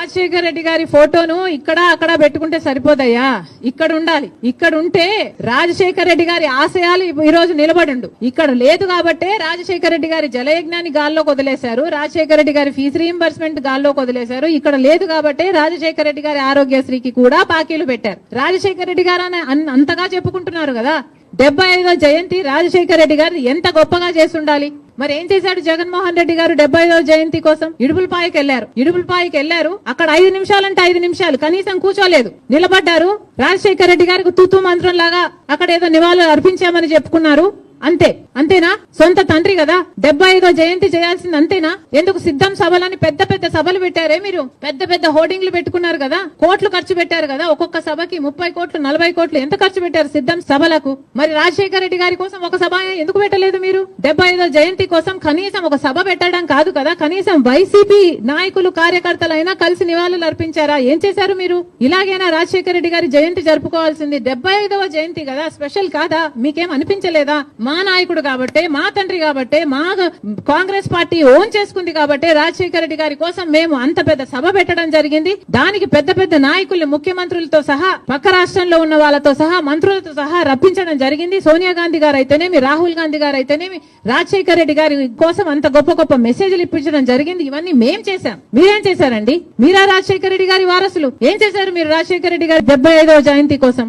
రాజశేఖర రెడ్డి గారి ఫోటోను ఇక్కడ అక్కడ పెట్టుకుంటే సరిపోదయ్యా, ఇక్కడ ఉండాలి. ఇక్కడ ఉంటే రాజశేఖర రెడ్డి గారి ఆశయాలు ఈ రోజు నిలబడిండు. ఇక్కడ లేదు కాబట్టే రాజశేఖర రెడ్డి గారి జలయజ్ఞాన్ని గాల్లోకి వదిలేశారు, రాజశేఖర రెడ్డి గారి ఫీజు రీయింబర్స్మెంట్ గాల్లోకి వదిలేశారు. ఇక్కడ లేదు కాబట్టే రాజశేఖర రెడ్డి గారి ఆరోగ్యశ్రీకి కూడా బాకీలు పెట్టారు. రాజశేఖర రెడ్డి గారు అంతగా చెప్పుకుంటున్నారు కదా, 75వ జయంతి రాజశేఖర రెడ్డి గారు ఎంత గొప్పగా చేస్తుండాలి. మరి ఏం చేశాడు జగన్మోహన్ రెడ్డి గారు 75వ జయంతి కోసం? ఇడుపులపాయకి వెళ్లారు. అక్కడ 5 నిమిషాలంటే 5 నిమిషాలు కనీసం కూర్చోలేదు, నిలబడ్డారు. రాజశేఖర రెడ్డి గారికి తూతూ మంత్రం లాగా అక్కడ ఏదో నివాళులు అర్పించామని చెప్పుకున్నారు. అంతేనా? సొంత తండ్రి కదా, 75వ జయంతి చేయాల్సింది అంతేనా? ఎందుకు సిద్ధం సభలని పెద్ద పెద్ద సభలు పెట్టారే మీరు? పెద్ద పెద్ద హోర్డింగ్లు పెట్టుకున్నారు కదా, కోట్లు ఖర్చు పెట్టారు కదా, ఒక్కొక్క సభకి 30 కోట్లు 40 కోట్లు ఎంత ఖర్చు పెట్టారు సిద్ధం సభలకు? మరి రాజశేఖర రెడ్డి గారి కోసం ఒక సభ ఎందుకు పెట్టలేదు మీరు? 75వ జయంతి కోసం కనీసం ఒక సభ పెట్టడం కాదు కదా, కనీసం వైసీపీ నాయకులు కార్యకర్తలైనా కలిసి నివాళులు అర్పించారా? ఏం చేశారు మీరు? ఇలాగైనా రాజశేఖర రెడ్డి గారి జయంతి జరుపుకోవాల్సింది. 75వ జయంతి కదా, స్పెషల్ కాదా? మీకేం అనిపించలేదా? మా నాయకుడు కాబట్టే, మా తండ్రి కాబట్టే, మా కాంగ్రెస్ పార్టీ ఓన్ చేసుకుంది కాబట్టే రాజశేఖర రెడ్డి గారి కోసం మేము అంత పెద్ద సభ పెట్టడం జరిగింది. దానికి పెద్ద పెద్ద నాయకులు, ముఖ్యమంత్రులతో సహా, పక్క రాష్ట్రంలో ఉన్న వాళ్ళతో సహా, మంత్రులతో సహా రప్పించడం జరిగింది. సోనియా గాంధీ గారు అయితేనేమి, రాహుల్ గాంధీ గారు అయితేనేమి రాజశేఖర రెడ్డి గారి కోసం అంత గొప్ప గొప్ప మెసేజ్లు ఇప్పించడం జరిగింది. ఇవన్నీ మేం చేశాం. మీరేం చేశారండి? మీరా రాజశేఖర రెడ్డి గారి వారసులు? ఏం చేశారు మీరు రాజశేఖర రెడ్డి గారి 75వ జయంతి కోసం?